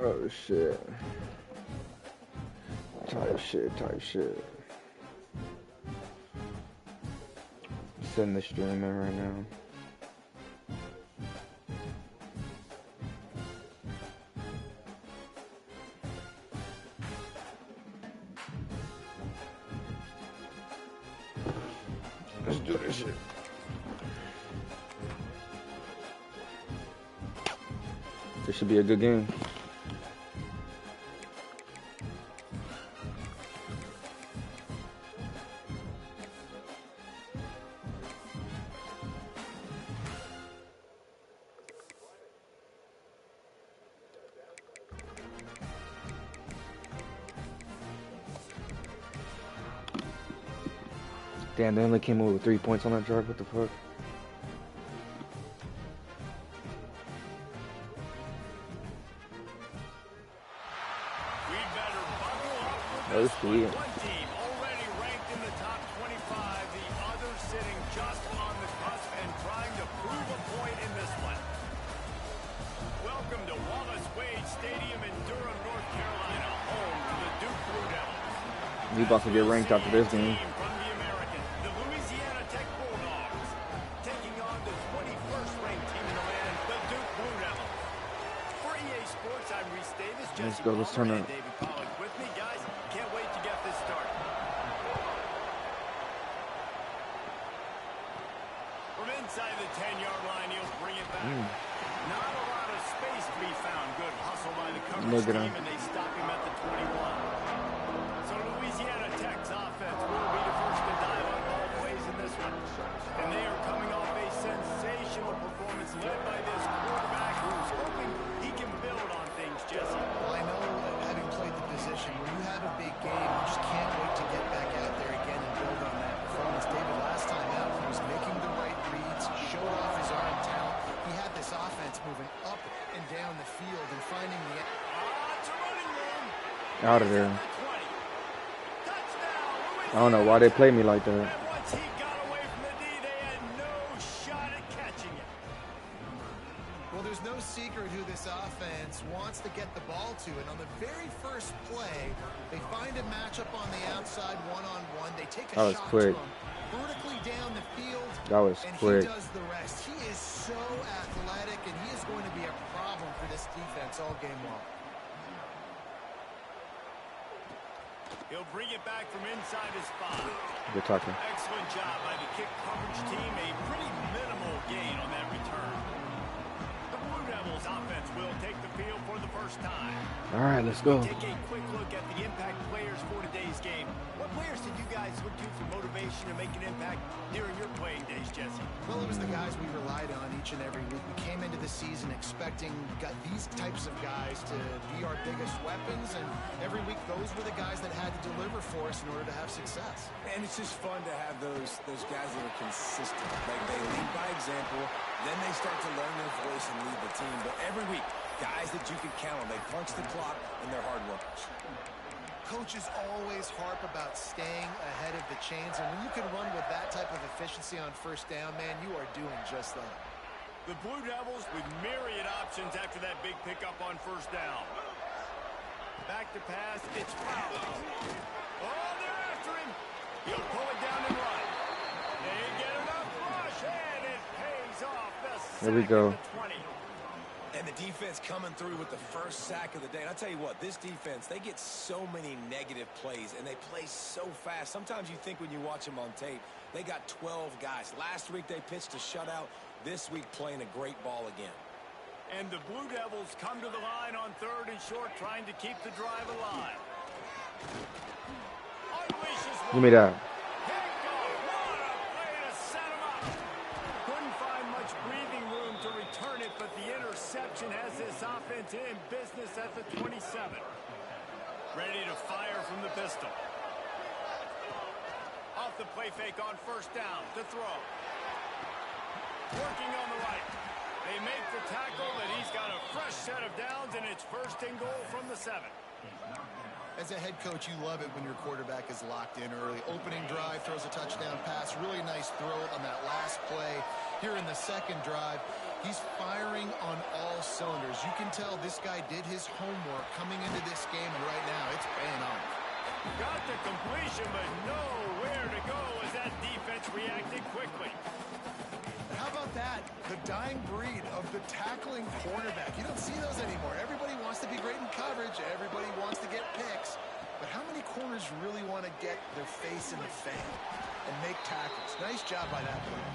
Oh shit. Type shit. Send the stream in right now. Let's do this shit. This should be a good game. Damn, they only came over with 3 points on that drive. What the fuck? Oh, sweet. One team already ranked in the top 25, the other sitting just on the cusp and trying to prove a point in this one. Welcome to Wallace Wade Stadium in Durham, North Carolina, home to the Duke Blue Devils. We about to get ranked after this game. From the American, the Louisiana Tech Bulldogs, taking on the 21st ranked team in the land, the Duke Blue Devils. For EA Sports, I'm Reese Davis. Let's go. Let's turn it. David Pollack with me, guys. Can't wait to get this started. From inside the 10-yard line, he'll bring it back. Not a lot of space to be found. Good hustle by the coverage team, and they stop him at the 21. So Louisiana Tech's offense will be the first to dive on all plays in this one. And they are coming off a sensational performance led by this quarterback who's hoping he can build on things, Jesse. Well, I know having played the position, when you have a big game, you just can't wait to get back out there again and build on that performance. David, last time out, he was making the right reads, showed off his arm talent. He had this offense moving up and down the field and finding the... It's a running room. Out of there. I don't know why they play me like that. And once he got away from the D, they had no shot at catching him. Well, there's no secret who this offense wants to get the ball to. And on the very first play, they find a matchup on the outside one-on-one. They take a shot to him vertically down the field. That was quick. He does the rest. He is so athletic, and he is going to be a problem for this defense all game long. He'll bring it back from inside his spot. Good talking. Excellent job by the kick coverage team. A pretty minimal gain on that return. The Blue Devils offense will take the field for the first time. All right, let's go. Take a quick look at the impact players for today's game. What players did you guys look to for motivation to make an impact during your playing days, Jesse? Well, it was the guys we relied on each and every week. We came into the season expecting these types of guys to be our biggest weapons, and every week those were the guys that had to deliver for us in order to have success. And it's just fun to have those guys that are consistent. Like, they lead by example, then they start to learn their voice and lead the team. But every week, guys that you can count on, they punch the clock and they're hard workers. Coaches always harp about staying ahead of the chains, and when you can run with that type of efficiency on first down, man, you are doing just that. The Blue Devils with myriad options after that big pickup on first down. Back to pass, it's Fowler. Oh, they're after him. He'll pull it down and run. They get enough rush, and it pays off. There we go. And the defense coming through with the first sack of the day. And I'll tell you what, this defense, they get so many negative plays, and they play so fast. Sometimes you think when you watch them on tape, they got 12 guys. Last week they pitched a shutout. This week playing a great ball again. And the Blue Devils come to the line on third and short, trying to keep the drive alive. Give me that. But the interception has this offense in business at the 27. Ready to fire from the pistol. Off the play fake on first down to throw. Working on the right. They make the tackle, but he's got a fresh set of downs, and it's first and goal from the 7. As a head coach, you love it when your quarterback is locked in early. Opening drive, throws a touchdown pass. Really nice throw on that last play. Here in the second drive, he's firing on all cylinders. You can tell this guy did his homework coming into this game, and right now it's paying off. Got the completion, but nowhere to go as that defense reacted quickly. How about that? The dying breed of the tackling cornerback. You don't see those anymore. Everybody wants to be great in coverage. Everybody wants to get picks. But how many corners really want to get their face in the fan and make tackles? Nice job by that player.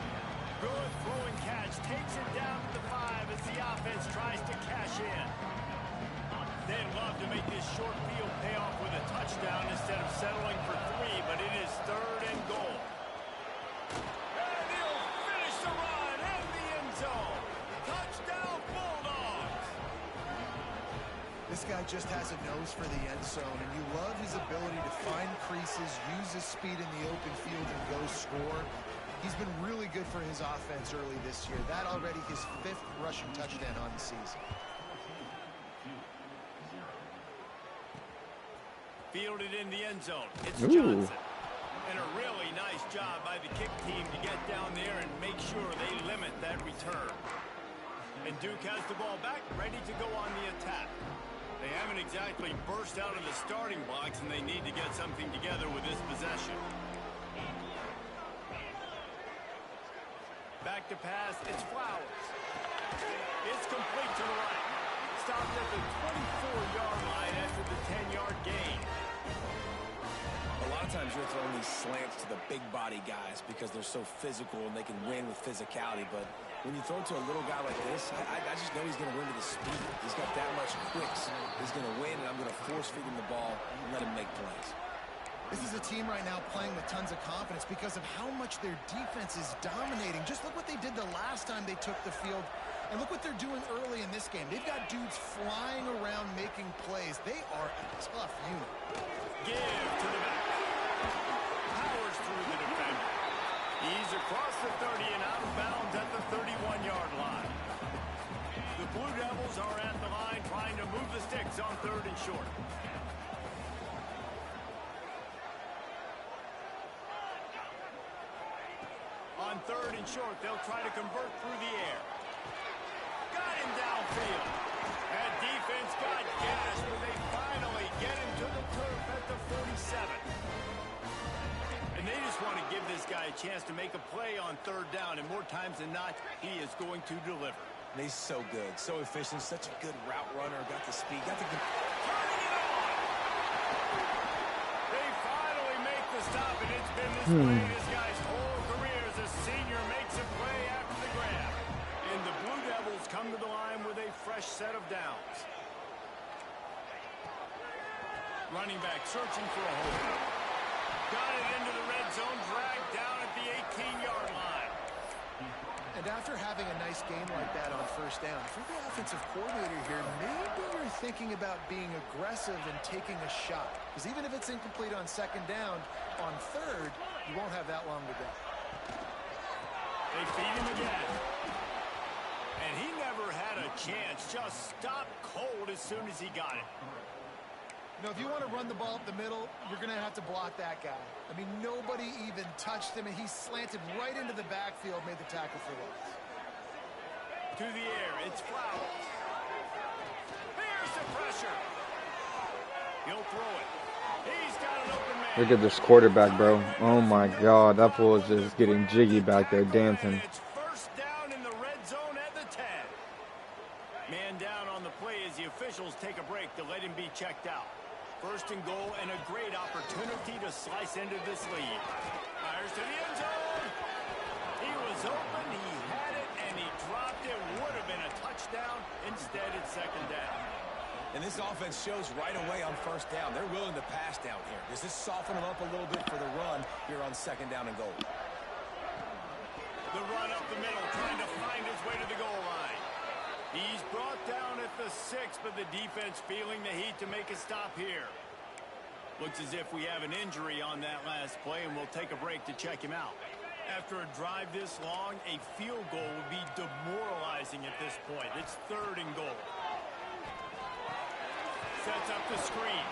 Good throw and catch. Takes it down to the 5 as the offense tries to cash in. They'd love to make this short field pay off with a touchdown instead of settling for 3, but it is 3rd and goal. And he'll finish the run in the end zone. Touchdown, Bulldogs. This guy just has a nose for the end zone, and you love his ability to find creases, use his speed in the open field, and go score. He's been really good for his offense early this year. That already his 5th rushing touchdown on the season. Fielded in the end zone. It's Ooh. Johnson. And a really nice job by the kick team to get down there and make sure they limit that return. And Duke has the ball back, ready to go on the attack. They haven't exactly burst out of the starting blocks, and they need to get something together with this possession. Back to pass, it's Flowers. It's complete to the right. Stopped at the 24-yard line after the 10-yard gain. A lot of times you're throwing these slants to the big body guys because they're so physical and they can win with physicality. But when you throw it to a little guy like this, I just know he's going to win with his speed. He's got that much quicks. He's going to win, and I'm going to force feed him the ball and let him make plays. This is a team right now playing with tons of confidence because of how much their defense is dominating. Just look what they did the last time they took the field. And look what they're doing early in this game. They've got dudes flying around making plays. They are a tough unit. Give to the back. Powers through the defender. He's across the 30 and out of bounds at the 31-yard line. The Blue Devils are at the line trying to move the sticks on 3rd and short. On 3rd and short, they'll try to convert through the air. Got him downfield. That defense got gas, but they finally get him to the turf at the 47. And they just want to give this guy a chance to make a play on 3rd down, and more times than not, he is going to deliver. And he's so good, so efficient, such a good route runner, got the speed, got the... Turning it on! They finally make the stop, and it's been this way this guy's whole career as a senior makes a play after the grab. And the Blue Devils come to the line with a fresh set of downs. Running back searching for a hole. Got it into the red zone, dragged down at the 18-yard line. And after having a nice game like that on 1st down, if you're the offensive coordinator here, maybe you're thinking about being aggressive and taking a shot. Because even if it's incomplete on 2nd down, on 3rd, you won't have that long to go. They feed him again. And he never had a chance. Just stopped cold as soon as he got it. You know, if you want to run the ball up the middle, you're going to have to block that guy. I mean, nobody even touched him, and he slanted right into the backfield, made the tackle for loss. To the air, it's Flowers. Here's the pressure. He'll throw it. He's got an open man. Look at this quarterback, bro. Oh my God, that fool is just getting jiggy back there, dancing. It's 1st down in the red zone at the 10. Man down on the play as the officials take a break to let him be checked out. 1st and goal, and a great opportunity to slice into this lead. Fires to the end zone. He was open, he had it, and he dropped it. Would have been a touchdown. Instead, it's 2nd down. And this offense shows right away on 1st down. They're willing to pass down here. Does this soften them up a little bit for the run here on 2nd down and goal? The run up the middle, trying to find his way to the goal line. He's brought down at the 6, but the defense feeling the heat to make a stop here. Looks as if we have an injury on that last play, and we'll take a break to check him out. After a drive this long, a field goal would be demoralizing at this point. It's 3rd and goal. Sets up the screen.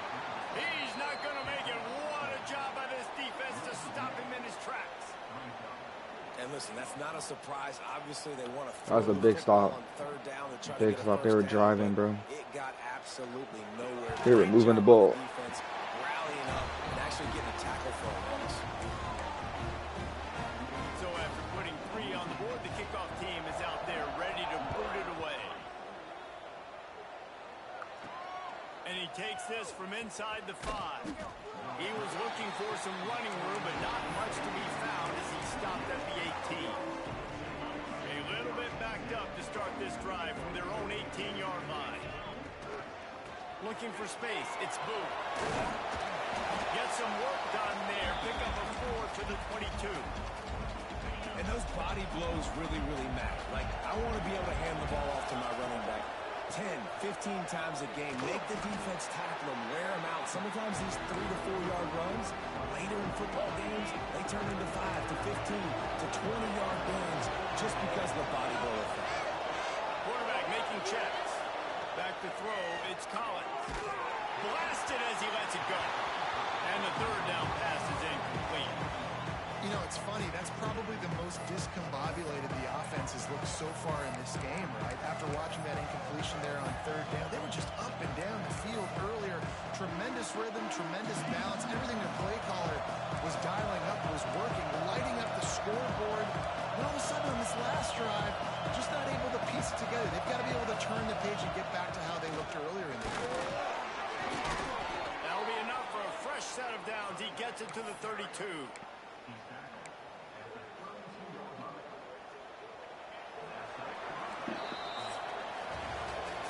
He's not going to make it. What a job by this defense to stop him in his tracks. And listen, that's not a surprise. Obviously, they want to That was a big stop. Big stop. They were driving, bro. It got absolutely nowhere. They were moving the ball. Defense rallying up and actually getting a tackle for a loss. So after putting 3 on the board, the kickoff team is out there ready to boot it away. And he takes this from inside the 5. He was looking for some running room, but not much to be found as he stopped at the 18. A little bit backed up to start this drive from their own 18-yard line. Looking for space, it's Booth. Get some work done there. Pick up a 4 to the 22. And those body blows really, really matter. Like, I want to be able to hand the ball off to my running back 10, 15 times a game. Make the defense tackle them, wear them out. Sometimes these 3 to 4 yard runs, later in football games, they turn into 5 to 15 to 20-yard gains just because of the body blow effect. Quarterback making checks. Back to throw, it's Collins. Blasted as he lets it go. And the 3rd down pass is incomplete. You know, it's funny. That's probably the most discombobulated the offense has looked so far in this game, right? After watching that incompletion there on 3rd down, they were just up and down the field earlier. Tremendous rhythm, tremendous balance. Everything their play caller was dialing up was working, lighting up the scoreboard. And all of a sudden on this last drive, just not able to piece it together. They've got to be able to turn the page and get back to how they looked earlier in the game. That'll be enough for a fresh set of downs. He gets it to the 32.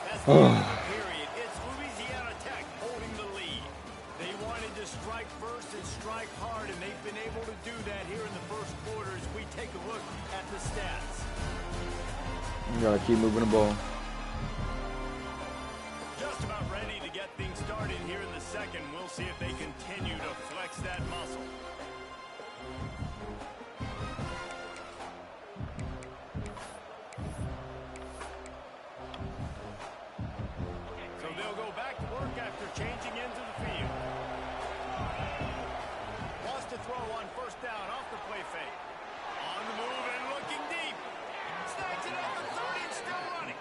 That's the end of the period. It's Louisiana Tech holding the lead. They wanted to strike first and strike hard, and they've been able to do that here in the first quarter as we take a look at the stats. You gotta keep moving the ball. Just about ready to get things started here in the second. We'll see if they continue to flex that muscle. So they'll go back to work after changing into the field. Wants to throw on 1st down off the play fake. On the move and looking deep. Snacks it at the 30 and still running.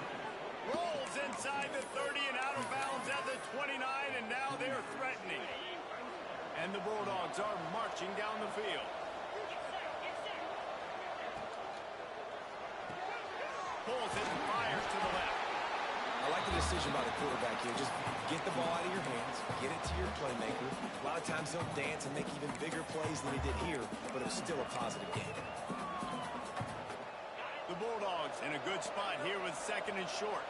Rolls inside the 30 and out of bounds at the 29, and now they're threatening. And the Bulldogs are marching down the field. Pulls it and fires to the left. I like the decision by the quarterback here. Just get the ball out of your hands, get it to your playmaker. A lot of times he'll dance and make even bigger plays than he did here, but it was still a positive game. The Bulldogs in a good spot here with 2nd and short.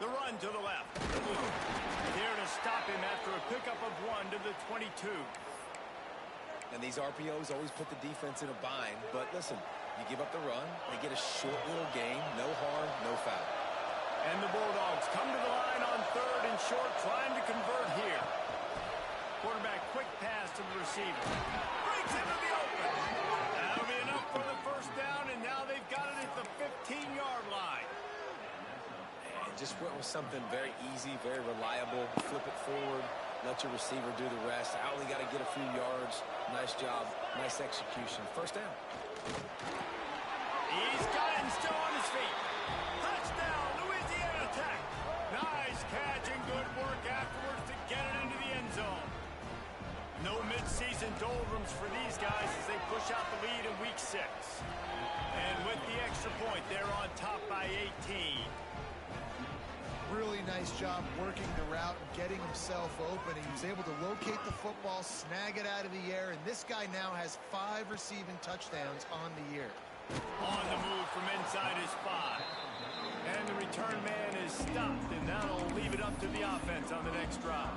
The run to the left. There to stop him after a pickup of 1 to the 22. And these RPOs always put the defense in a bind, but listen, you give up the run, they get a short little gain, no harm, no foul. And the Bulldogs come to the line on 3rd and short, trying to convert here. Quarterback quick pass to the receiver. Breaks into the open. That'll be enough for the 1st down, and now they've got it at the 15-yard line. And just went with something very easy, very reliable. Flip it forward, let your receiver do the rest. I only got to get a few yards. Nice job, nice execution. 1st down. He's got it and still on his feet. Touchdown, Louisiana Tech. Nice catch and good work afterwards to get it into the end zone. No midseason doldrums for these guys as they push out the lead in week 6. And with the extra point, they're on top by 18. Really nice job working the route and getting himself open. He was able to locate the football, snag it out of the air, and this guy now has 5 receiving touchdowns on the year. On the move from inside his 5. And the return man is stopped, and that'll leave it up to the offense on the next drive.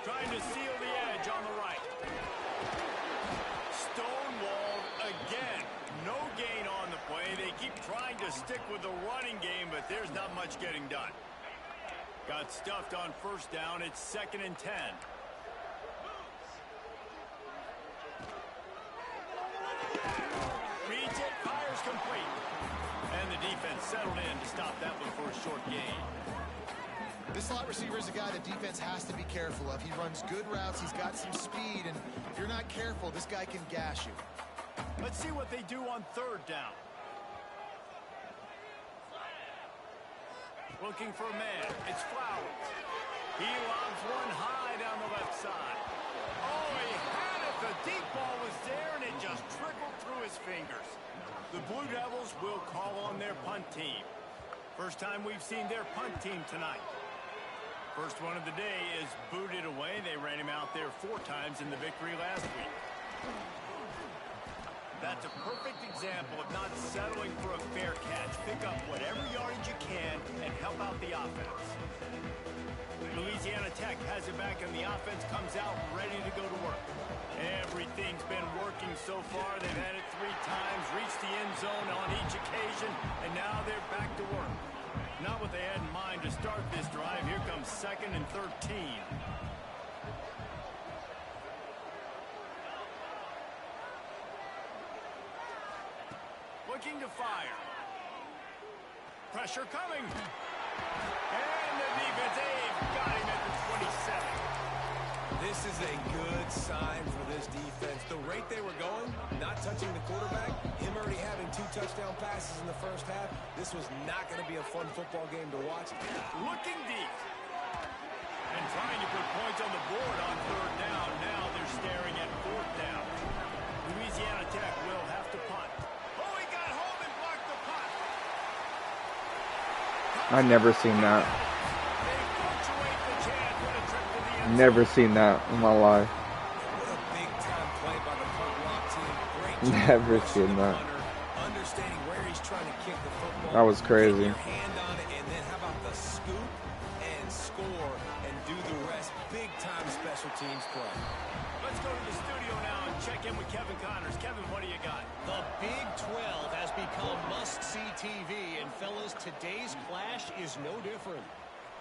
Trying to seal the edge on the right. Stonewalled again. No gain on the play. They keep trying to stick with the running game, but there's not much getting done. Got stuffed on 1st down. It's 2nd and 10. Reads it, fires complete. And the defense settled in to stop that one for a short gain. This slot receiver is a guy the defense has to be careful of. He runs good routes. He's got some speed, and if you're not careful, this guy can gash you. Let's see what they do on third down. Looking for a man. It's Flowers. He lobs one high down the left side. Oh, he had it. The deep ball was there, and it just trickled through his fingers. The Blue Devils will call on their punt team. First time we've seen their punt team tonight. First one of the day is booted away. They ran him out there 4 times in the victory last week. That's a perfect example of not settling for a fair catch. Pick up whatever yardage you can and help out the offense. Louisiana Tech has it back, and the offense comes out ready to go to work. Everything's been working so far. They've had it 3 times, reached the end zone on each occasion, and now they're back to work. Not what they had in mind to start this drive. Here comes 2nd and 13. Looking to fire. Pressure coming. And the defense, they've got him at the 27. This is a good sign for this defense. The rate they were going, not touching the quarterback, him already having 2 touchdown passes in the first half, this was not going to be a fun football game to watch. Looking deep. And trying to put points on the board on third down. Now they're staring at 4th down. Louisiana Tech will have to punt. Oh, he got home and blocked the punt. I never seen that. They punctuate the chance with a trip to the end zone. Never seen that in my life. What a big-time play by the punt block team. Great job Never pushing seen the that. punter, understanding where he's trying to kick the football. That was crazy. Get your hand on it, and then how about the scoop and score and do the rest. Big-time special teams play. Let's go to the studio now and check in with Kevin Connors. Kevin, what do you got? The Big 12 has become must-see TV, and fellas, today's clash is no different.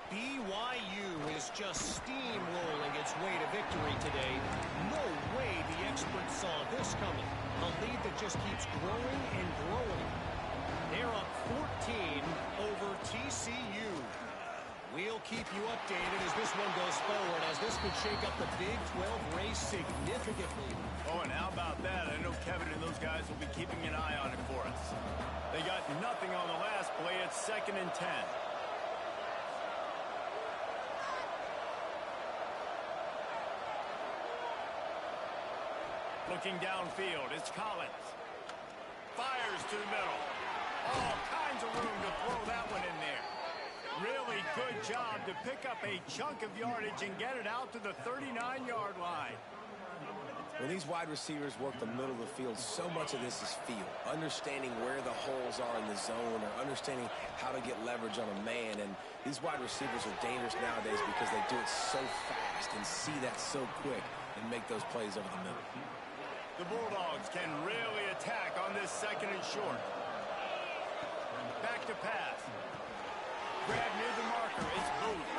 BYU is just steamrolling its way to victory today. No way the experts saw this coming. A lead that just keeps growing and growing. They're up 14 over TCU. We'll keep you updated as this one goes forward, as this could shake up the Big 12 race significantly. Oh, and how about that? I know Kevin and those guys will be keeping an eye on it for us. They got nothing on the last play. It's 2nd and 10. Looking downfield, it's Collins. Fires to the middle. All kinds of room to throw that one in there. Really good job to pick up a chunk of yardage and get it out to the 39-yard line. When these wide receivers work the middle of the field, so much of this is feel. Understanding where the holes are in the zone, or understanding how to get leverage on a man. And these wide receivers are dangerous nowadays because they do it so fast and see that so quick and make those plays over the middle. The Bulldogs can really attack on this 2nd and short. Back to pass. Grab near the marker. It's Booth.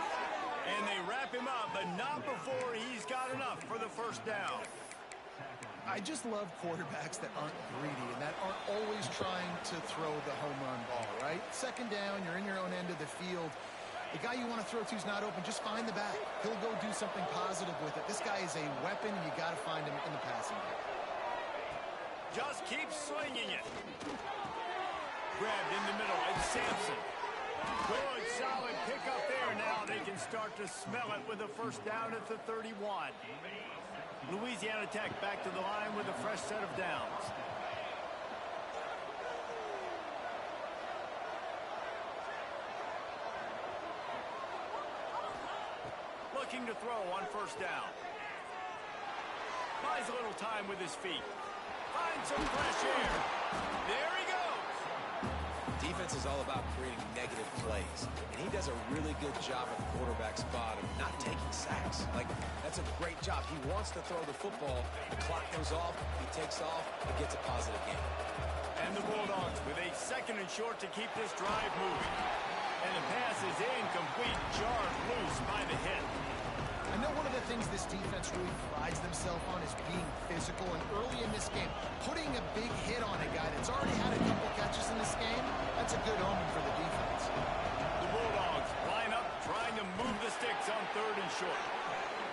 And they wrap him up, but not before he's got enough for the 1st down. I just love quarterbacks that aren't greedy and that aren't always trying to throw the home run ball, right? 2nd down, you're in your own end of the field. The guy you want to throw to is not open. Just find the back. He'll go do something positive with it. This guy is a weapon, and you got to find him in the passing game. Just keep slinging it. Grabbed in the middle. It's Sampson. Good, solid pickup there. Now they can start to smell it with a 1st down at the 31. Louisiana Tech back to the line with a fresh set of downs. Looking to throw on 1st down. Buys a little time with his feet. Finds some fresh air. There he goes. Defense is all about creating negative plays, and he does a really good job at the quarterback spot of not taking sacks. Like, that's a great job. He wants to throw the football. The clock goes off. He takes off and gets a positive gain. And the Bulldogs with a 2nd and short to keep this drive moving. And the pass is incomplete, jarred loose by the hit. I know one of the things this defense really prides themselves on is being physical, and early in this game, putting a big hit on a guy that's already had a couple catches in this game, that's a good omen for the defense. The Bulldogs line up, trying to move short.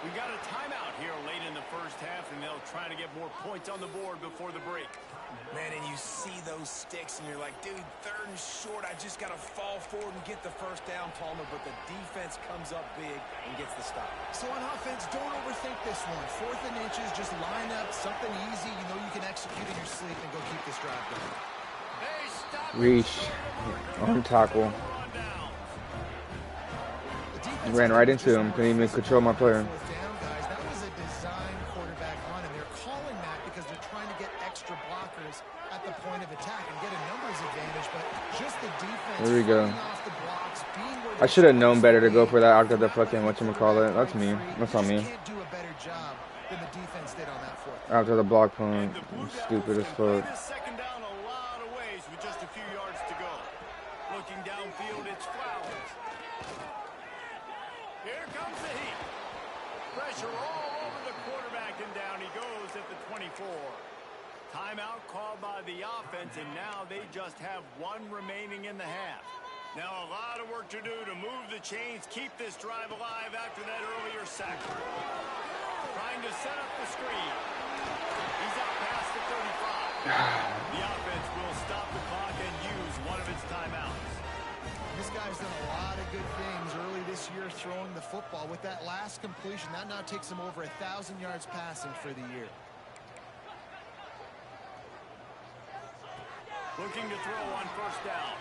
We got a timeout here late in the first half, and they'll try to get more points on the board before the break. Man, and you see those sticks, and you're like, dude, 3rd and short. I just got to fall forward and get the first down, Palmer. But the defense comes up big and gets the stop. So on offense, don't overthink this one. 4th and inches, just line up something easy. You know you can execute in your sleep and go keep this drive going. Reach. Arm tackle. Ran right into him. Couldn't even control my player. That was a design quarterback run, and they're calling that because they're trying to get extra blockers at the point of attack and get a numbers advantage, but just the defense there we go. off the blocks, I should have known better to go for that after the fucking whatchamacallit. That's me. That's on me. Can't do a better job than the defense did on that 4th. After the block punt. Stupid as fuck. Second down a lot of ways with just a few yards to go. Looking downfield, it's Flowers. Here comes the heat. Pressure all over the quarterback, and down he goes at the 24. Timeout called by the offense, and now they just have 1 remaining in the half. Now a lot of work to do to move the chains, keep this drive alive after that earlier sack. Trying to set up the screen. He's out past the 35. The offense will stop the clock and use one of its timeouts. This guy's done a lot of good things early this year throwing the football. With that last completion, that now takes him over 1,000 yards passing for the year. Looking to throw on 1st down.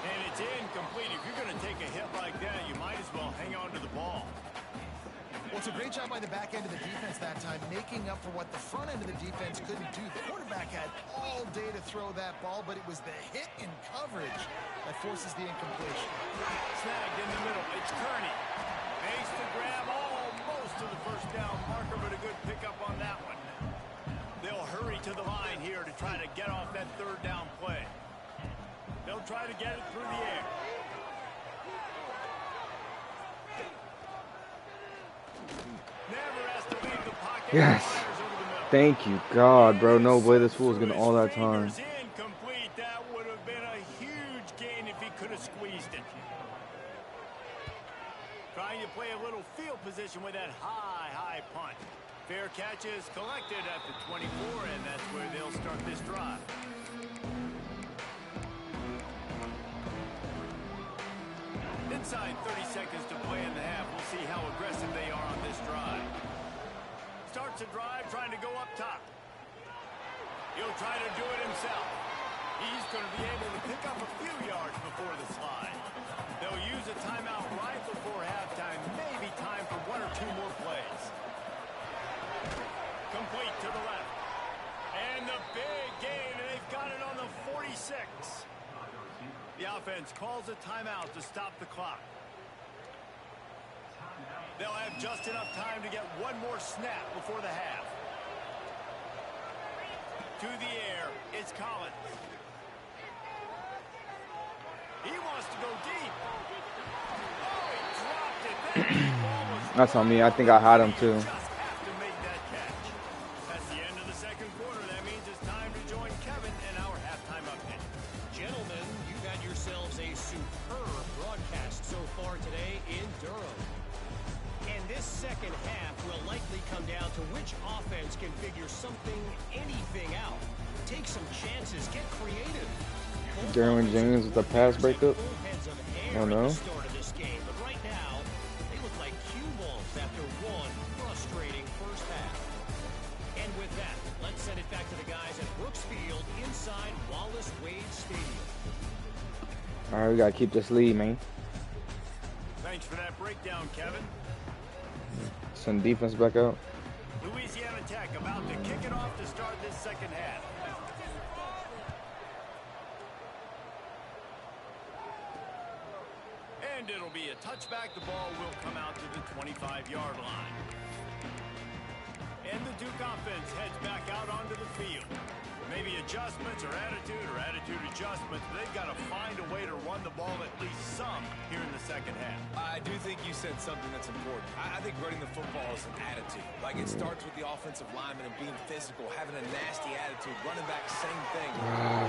And it's incomplete. If you're going to take a hit like that, you might as well hang on to the ball. Well, it's a great job by the back end of the defense that time, making up for what the front end of the defense couldn't do. The quarterback had all day to throw that ball, but it was the hit in coverage that forces the incompletion. Snagged in the middle. It's Kearney. Makes the grab almost to the 1st down marker, but a good pickup on that one. They'll hurry to the line here to try to get off that 3rd down play. They'll try to get it through the air. Never has to leave the pocket. Yes. Thank you, God, bro. No way this fool was getting all that time. Incomplete. That would have been a huge gain if he could have squeezed it. Trying to play a little field position with that high punt. Fair catch is collected at the 24, and that's where they'll start this drive. Inside 30 seconds to play in the half. We'll see how aggressive they are on this drive. Starts a drive trying to go up top. He'll try to do it himself. He's going to be able to pick up a few yards before the slide. They'll use a timeout right before halftime. Maybe time for 1 or 2 more plays. Complete to the left. And the big gain, and they've got it on the 46. The offense calls a timeout to stop the clock. They'll have just enough time to get 1 more snap before the half. To the air, it's Collins. He wants to go deep. Oh, he dropped it. That ball was That's on me. I think I had him too. just have to make that catch. That's the end of the 2nd quarter. That means it's time to join Kevin in our halftime update. Gentlemen, you've had yourselves a superb broadcast so far today in Durham. And this 2nd half will likely come down to which offense can figure something, anything out. Take some chances, get creative. Derwin James with the pass breakup. Oh no. Start of this game, but right now they look like cue balls after one frustrating first half. And with that, let's send it back to the guys at Brooks Field inside Wallace Wade Stadium. All right, we gotta keep this lead, man. Thanks for that breakdown, Kevin. Send defense back out. Louisiana Tech about to kick it off to start this 2nd half. And it'll be a touchback. The ball will come out to the 25-yard line. And the Duke offense heads back out onto the field. Maybe adjustments or attitude adjustments. But they've got to find a way to run the ball at least some here in the 2nd half. I do think you said something that's important. I think running the football is an attitude. Like, it starts with the offensive lineman and being physical, having a nasty attitude. Running back, same thing.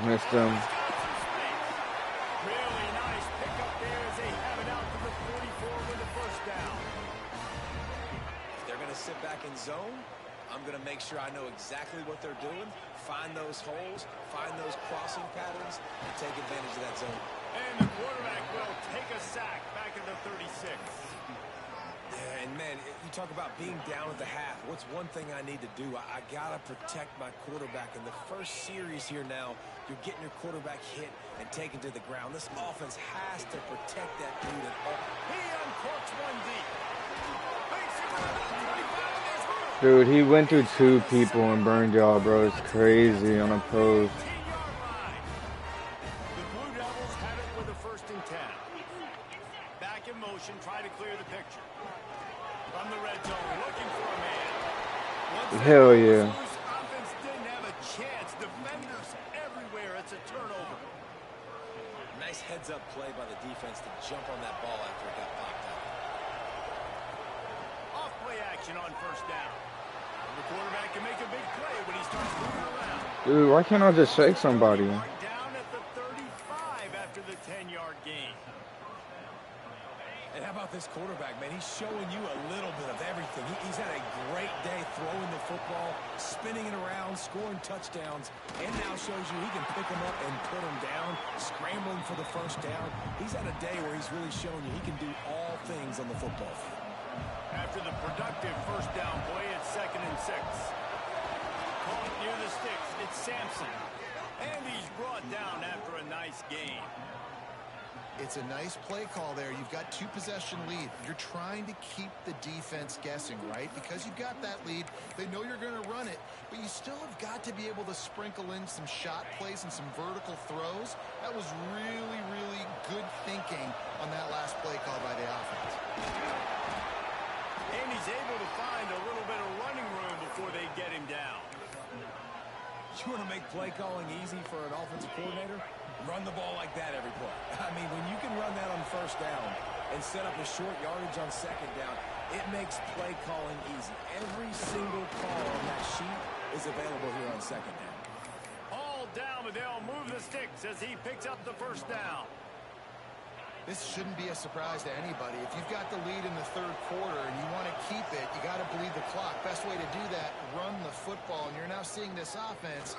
Missed him. Really nice pickup there as they have it out to the 44 with a first down. If they're going to sit back in zone, I'm going to make sure I know exactly what they're doing, find those holes, find those crossing patterns, and take advantage of that zone. And the quarterback will take a sack back at the 36. Yeah, and man, you talk about being down at the half. What's one thing I need to do? I got to protect my quarterback. In the first series here now, you're getting your quarterback hit and taken to the ground. This offense has to protect that dude at all. He uncorks one deep. Makes it run about 25 in his room. Dude, he went through 2 people and burned y'all, bro. It's crazy on a post. 10-yard line. The Blue Devils have it with a 1st and 10. Back in motion, try to clear the picture. From the red zone, looking for a man. Once Hell yeah. loose, offense didn't have a chance. Defenders everywhere. It's a turnover. Nice heads-up play by the defense to jump on that ball after it got popped out. Off play action on 1st down. The quarterback can make a big play when he starts moving around. Dude, why can't I just shake somebody? Mark down at the 35 after the 10-yard gain. And how about this quarterback, man? He's showing you a little bit of everything. He's had a great day throwing the football, spinning it around, scoring touchdowns, and now shows you he can pick them up and put them down, scrambling for the 1st down. He's had a day where he's really shown you he can do all things on the football field. After the productive 1st down play, it's 2nd and 6. Caught near the sticks, it's Sampson. And he's brought down after a nice gain. It's a nice play call there. You've got 2-possession lead. You're trying to keep the defense guessing, right? Because you've got that lead. They know you're going to run it, but you still have got to be able to sprinkle in some shot plays and some vertical throws. That was really, really good thinking on that last play call by the offense. And he's able to find a little bit of running room before they get him down. You want to make play calling easy for an offensive coordinator? Run the ball like that every play. I mean, when you can run that on 1st down and set up a short yardage on 2nd down, it makes play calling easy. Every single call on that sheet is available here on 2nd down. All down, but they'll move the sticks as he picks up the 1st down. This shouldn't be a surprise to anybody. If you've got the lead in the 3rd quarter and you want to keep it, you got to bleed the clock. Best way to do that, run the football. And you're now seeing this offense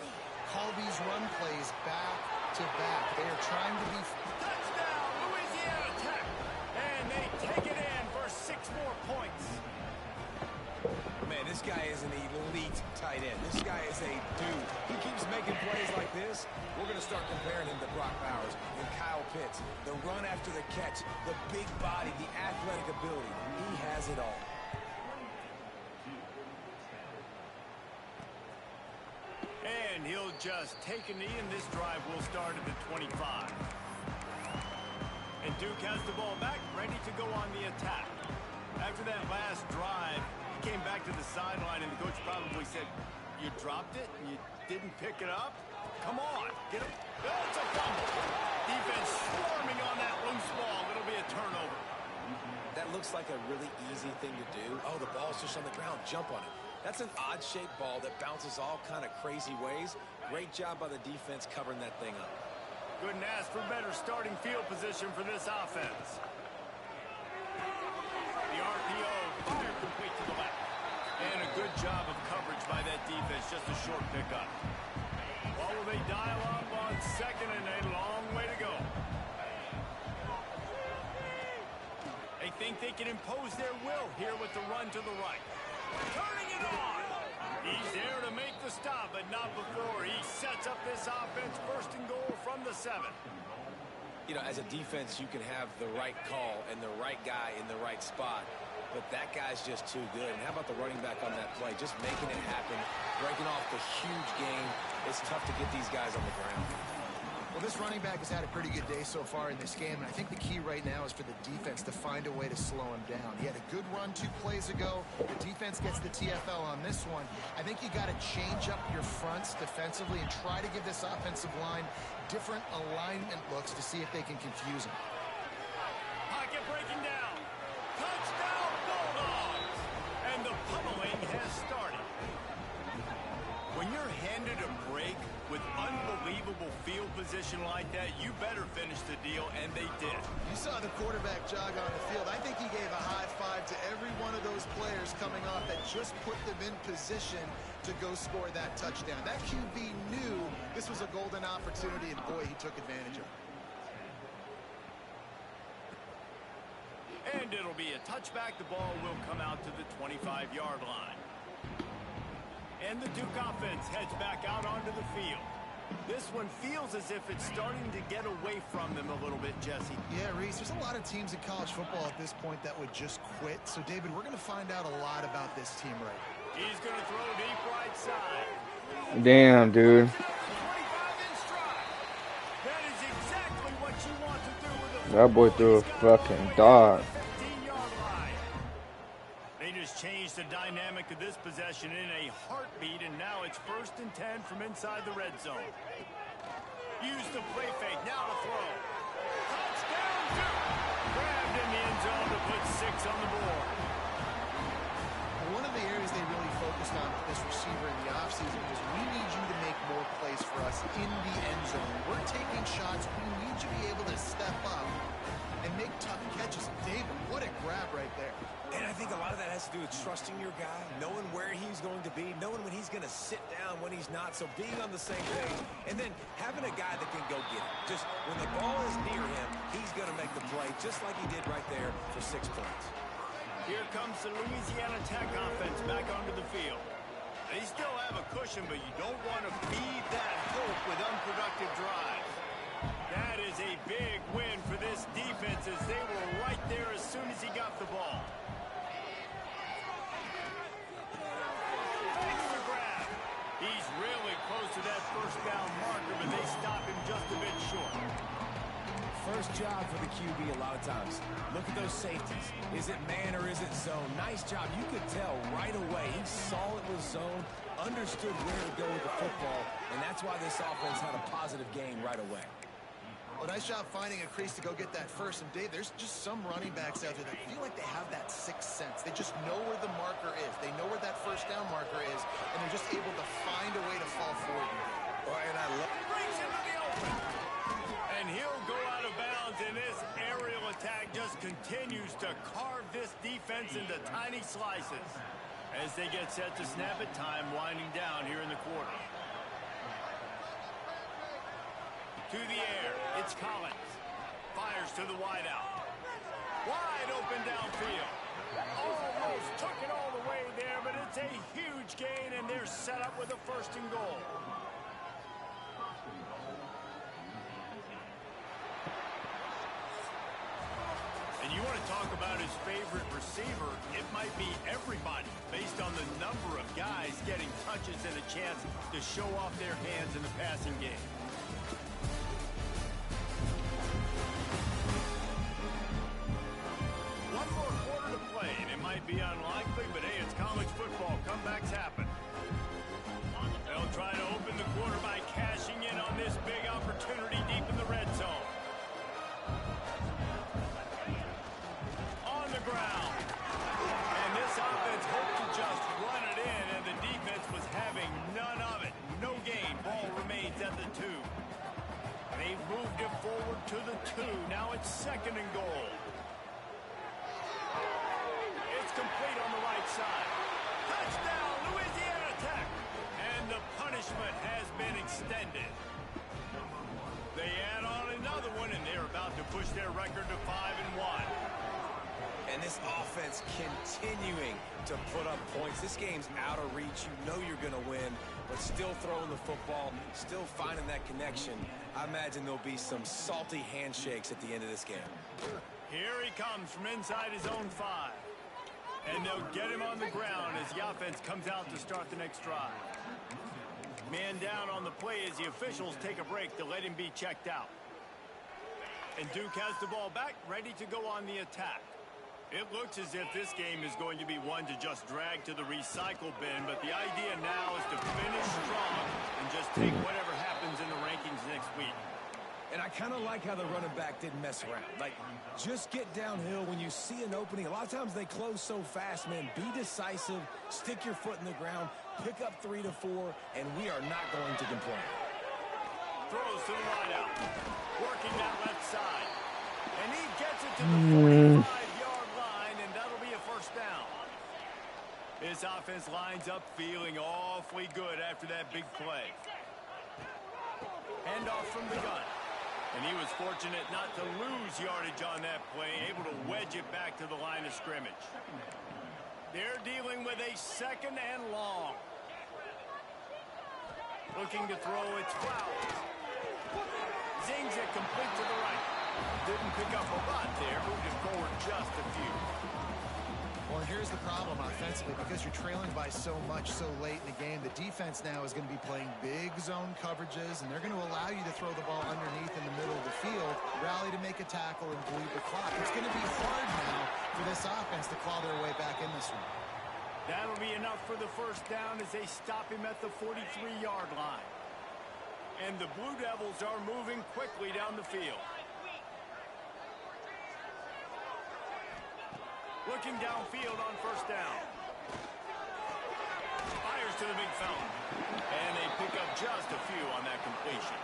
call these run plays back to back. They are trying to be... Touchdown, Louisiana Tech. And they take it in for 6 more points. Man, this guy is an elite tight end. This guy is a dude. He keeps making plays like this. We're going to start comparing him to Brock Bowers and Kyle Pitts. The run after the catch, the big body, the athletic ability. He has it all. And he'll just take a knee, and this drive will start at the 25. And Duke has the ball back, ready to go on the attack. After that last drive, he came back to the sideline, and the coach probably said, "You dropped it, and you didn't pick it up? Come on, get it." Oh, it's a fumble. Defense swarming on that loose ball. It'll be a turnover. That looks like a really easy thing to do. Oh, the ball's just on the ground. Jump on it. That's an odd-shaped ball that bounces all kind of crazy ways. Great job by the defense covering that thing up. Couldn't ask for better starting field position for this offense. The RPO fired complete to the left. And a good job of coverage by that defense. Just a short pickup. What will they dial up on 2nd and a long way to go? They think they can impose their will here with the run to the right. Turning it on. He's there to make the stop, but not before he sets up this offense 1st and goal from the 7. You know, as a defense, you can have the right call and the right guy in the right spot, but that guy's just too good. And how about the running back on that play? Just making it happen, breaking off the huge gain. It's tough to get these guys on the ground. Well, this running back has had a pretty good day so far in this game, and I think the key right now is for the defense to find a way to slow him down. He had a good run 2 plays ago. The defense gets the TFL on this one. I think you got to change up your fronts defensively and try to give this offensive line different alignment looks to see if they can confuse him. Pocket breaking down. Touchdown, Bulldogs! And the pummeling has started. When you're handed a break with unbelievable field position like that, you better finish the the deal, and they did. You saw the quarterback jog on the field. I think he gave a high five to every one of those players coming off that just put them in position to go score that touchdown. That QB knew this was a golden opportunity, and boy, he took advantage of it. And it'll be a touchback. The ball will come out to the 25-yard line. And the Duke offense heads back out onto the field. This one feels as if it's starting to get away from them a little bit, Jesse. Yeah, Reese, there's a lot of teams in college football at this point that would just quit. So, David, we're going to find out a lot about this team right now. He's going to throw deep right side. Damn, dude. 25 in stride. That is exactly what you want to do with a That boy threw a fucking dart. 15-yard line. They just changed the dynamic of this possession in a heartbeat, and now it's 1st and 10 from inside the red zone. Use the play fake. Now to throw. Touchdown, Duke. Grabbed in the end zone to put 6 on the board. One of the areas they really focused on with this receiver in the offseason was we need you to make more plays for us in the end zone. We're taking shots. We need you to be able to step up and make tough catches. David, what a grab right there. And I think a lot of that has to do with trusting your guy, knowing where he's going to be, knowing when he's going to sit down, when he's not. So being on the same page, and then having a guy that can go get it. Just when the ball is near him, he's going to make the play, just like he did right there for 6 points. Here comes the Louisiana Tech offense back onto the field. They still have a cushion, but you don't want to feed that hope with unproductive drives. That is a big win for this defense, as they were right there as soon as he got the ball. Takes the grab. He's really close to that 1st down marker, but they stop him just a bit short. First job for the QB a lot of times. Look at those safeties. Is it man or is it zone? Nice job. You could tell right away. He saw it was zone, understood where to go with the football, and that's why this offense had a positive gain right away. Well, nice job finding a crease to go get that first. And, Dave, there's just some running backs out there that feel like they have that sixth sense. They just know where the marker is. They know where that 1st down marker is, and they're just able to find a way to fall forward. And I love He brings into the open. And he'll go out of bounds, and this aerial attack just continues to carve this defense into tiny slices. As they get set to snap it, time winding down here in the quarter. To the air, it's Collins. Fires to the wideout. Wide open downfield. Almost took it all the way there, but it's a huge gain, and they're set up with a 1st and goal. And you want to talk about his favorite receiver, it might be everybody, based on the number of guys getting touches and a chance to show off their hands in the passing game. One more quarter to play, and it might be unlikely, but hey, it's college football. Comebacks happen. They'll try to open the quarter by cashing in on this big opportunity deep in the red zone. On the ground. And this offense hoped to just run it in, and the defense was having none of it. No gain. Ball remains at the 2. They moved it forward to the 2. Now it's 2nd and goal. It's complete on the right side. Touchdown, Louisiana Tech. And the punishment has been extended. They add on another one, and they're about to push their record to 5-1. And this offense continuing to put up points. This game's out of reach. You know you're going to win, but still throwing the football, still finding that connection. I imagine there'll be some salty handshakes at the end of this game. Here he comes from inside his own 5. And they'll get him on the ground as the offense comes out to start the next drive. Man down on the play as the officials take a break to let him be checked out. And Duke has the ball back, ready to go on the attack. It looks as if this game is going to be one to just drag to the recycle bin, but the idea now is to finish strong and just take whatever happens in the rankings next week. And I kind of like how the running back didn't mess around. Like, just get downhill when you see an opening. A lot of times they close so fast, man. Be decisive, stick your foot in the ground, pick up 3 to 4, and we are not going to complain. throws to the wideout. Working that left side. And he gets it to the 45-yard line, and that'll be a first down. This offense lines up feeling awfully good after that big play. Handoff from the gun. And he was fortunate not to lose yardage on that play, able to wedge it back to the line of scrimmage. They're dealing with a 2nd and long. Looking to throw, it's Flowers. Zings it complete to the right. Didn't pick up a lot there, moved it forward just a few. Well, here's the problem offensively. Because you're trailing by so much so late in the game, the defense now is going to be playing big zone coverages, and they're going to allow you to throw the ball underneath in the middle of the field, rally to make a tackle, and bleed the clock. It's going to be hard now for this offense to claw their way back in this one. That'll be enough for the first down as they stop him at the 43-yard line. And the Blue Devils are moving quickly down the field. Looking downfield on first down. Fires to the big fella. And they pick up just a few on that completion.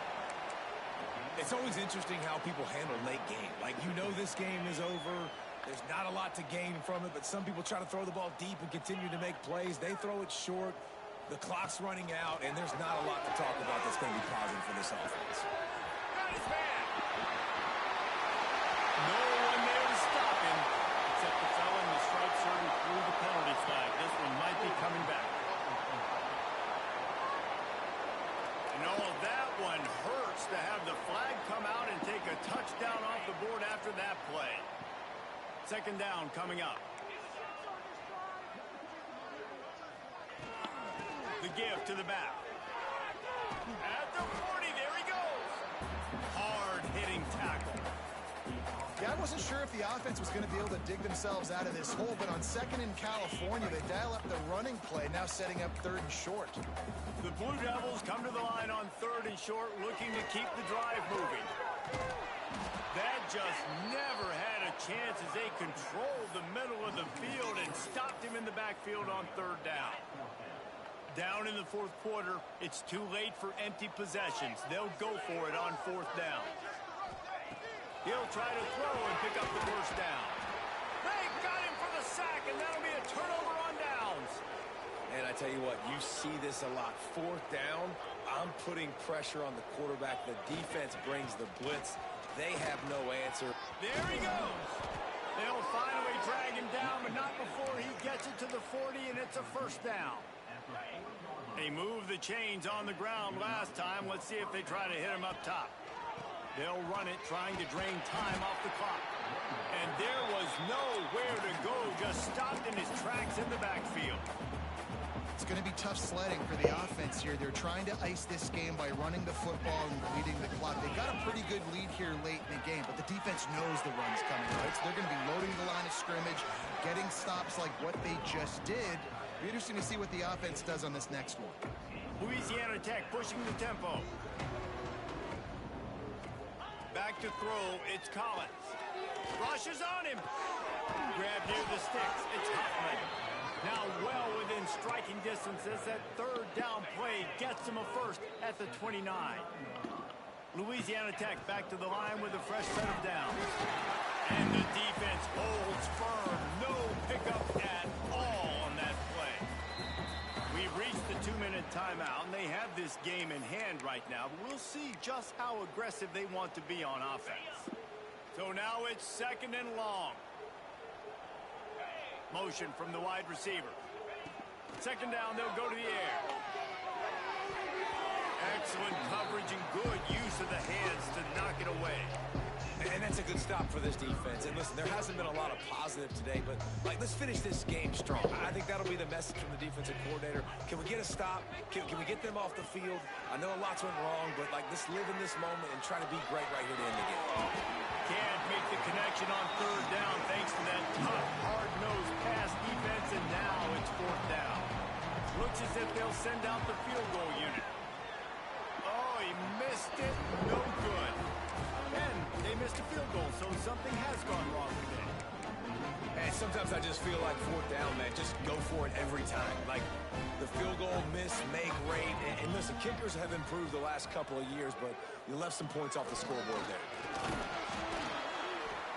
It's always interesting how people handle late game. Like, you know this game is over. There's not a lot to gain from it, but some people try to throw the ball deep and continue to make plays. They throw it short. The clock's running out, and there's not a lot to talk about that's going to be positive for this offense. Got his man. No one there to stop him, except the fella in the striped shirt who threw the penalty flag. This one might be coming back. And all that one hurts to have the flag come out and take a touchdown off the board after that play. 2nd down coming up. The give to the back. At the 40, there he goes. Hard-hitting tackle. Yeah, I wasn't sure if the offense was going to be able to dig themselves out of this hole, but on 2nd in California, they dial up the running play, now setting up 3rd and short. The Blue Devils come to the line on 3rd and short, looking to keep the drive moving. That just never had a chance as they controlled the middle of the field and stopped him in the backfield on 3rd down. Down in the 4th quarter, it's too late for empty possessions. They'll go for it on 4th down. He'll try to throw and pick up the first down. They got him for the sack, and that'll be a turnover on downs. And I tell you what, you see this a lot. 4th down, I'm putting pressure on the quarterback. The defense brings the blitz. They have no answer. There he goes. They'll finally drag him down, but not before he gets it to the 40, and it's a first down. They moved the chains on the ground last time. Let's see if they try to hit him up top. They'll run it, trying to drain time off the clock. And there was nowhere to go, just stopped in his tracks in the backfield. It's going to be tough sledding for the offense here. They're trying to ice this game by running the football and bleeding the clock. They got a pretty good lead here late in the game, but the defense knows the run's coming, right? So they're going to be loading the line of scrimmage, getting stops like what they just did. It'll be interesting to see what the offense does on this next one. Louisiana Tech pushing the tempo. Back to throw, it's Collins. Rushes on him. Grab near the sticks, it's Huffman. Now well within striking distance as that 3rd down play gets him a first at the 29. Louisiana Tech back to the line with a fresh set of downs. And the defense holds firm. No pickup at all on that play. We've reached the 2-minute timeout, and they have this game in hand right now, but we'll see just how aggressive they want to be on offense. So now it's 2nd and long. Motion from the wide receiver. 2nd down, they'll go to the air. Excellent coverage and good use of the hands to knock it away. And that's a good stop for this defense. And listen, there hasn't been a lot of positive today, but let's finish this game strong. I think that'll be the message from the defensive coordinator. Can we get a stop? Can we get them off the field? I know a lot's went wrong, but let's live in this moment and try to be great right here to end the game. Can't make the connection on 3rd down thanks to that tough, hard-nosed pass defense, and now it's 4th down. Looks as if they'll send out the field goal unit. Oh, he missed it. No good. And they missed a field goal, so something has gone wrong today. And Sometimes I just feel like fourth down, man, just go for it every time. Like the field goal miss, make rate. And listen, kickers have improved the last couple of years, but you left some points off the scoreboard there.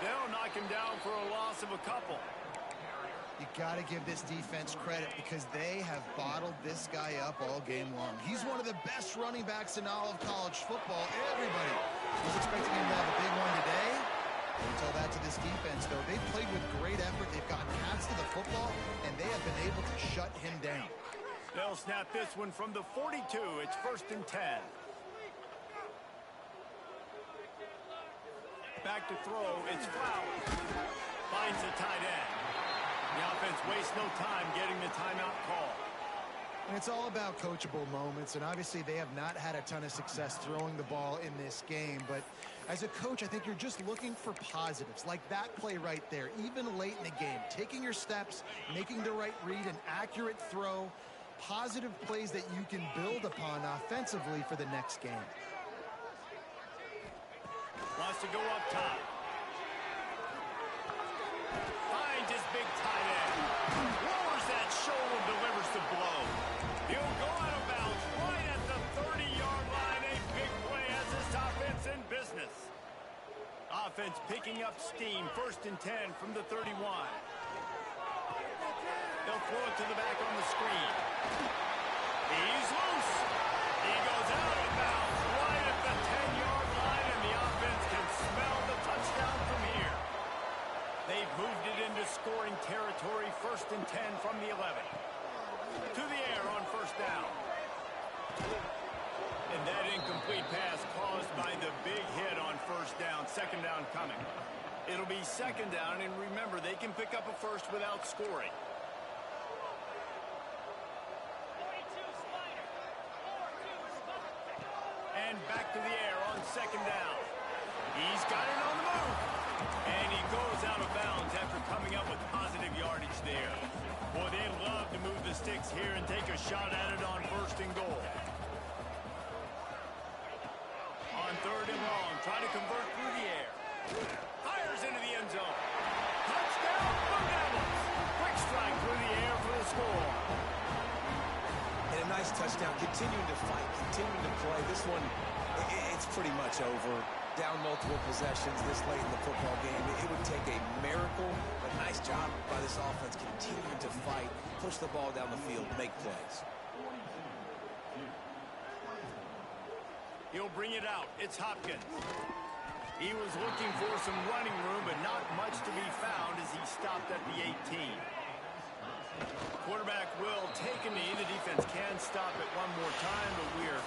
They'll knock him down for a loss of a couple. You got to give this defense credit because they have bottled this guy up all game long. He's one of the best running backs in all of college football. Everybody was expecting him to have a big one today. Don't tell that to this defense, though. They've played with great effort. They've gotten paths to the football, and they have been able to shut him down. They'll snap this one from the 42. It's 1st and 10. Back to throw. It's Flowers. Finds the tight end. The offense wastes no time getting the timeout call. And it's all about coachable moments, and obviously they have not had a ton of success throwing the ball in this game, but as a coach, I think you're just looking for positives, like that play right there, even late in the game, taking your steps, making the right read, an accurate throw, positive plays that you can build upon offensively for the next game. Wants to go up top. Finds his big tight end. Lowers that shoulder, delivers the blow. He'll go out of bounds right at the 30-yard line. A big play as this offense in business. Offense picking up steam. 1st and 10 from the 31. They'll throw it to the back on the screen. He's loose. He goes out of bounds right at the 10-yard line, and the offense can smell the touchdown from here. They've moved it into scoring territory. 1st and 10 from the 11. To the air on 1st down. And that incomplete pass caused by the big hit on 1st down. 2nd down coming. It'll be 2nd down, and remember, they can pick up a first without scoring. And back to the air on 2nd down. He's got it on the move. And he goes out of bounds after coming up with positive yardage there. Boy, they love to move the sticks here and take a shot at it on 1st and goal. On 3rd and long, trying to convert through the air. Fires into the end zone. Touchdown, Blue Devils. Quick strike through the air for the score. And a nice touchdown, continuing to fight, continuing to play. This one, it's pretty much over. Down multiple possessions this late in the football game. It would take a miracle, but nice job by this offense continuing to fight, push the ball down the field, make plays. He'll bring it out. It's Hopkins. He was looking for some running room, but not much to be found as he stopped at the 18. Quarterback will take a knee. The defense can stop it one more time, but we are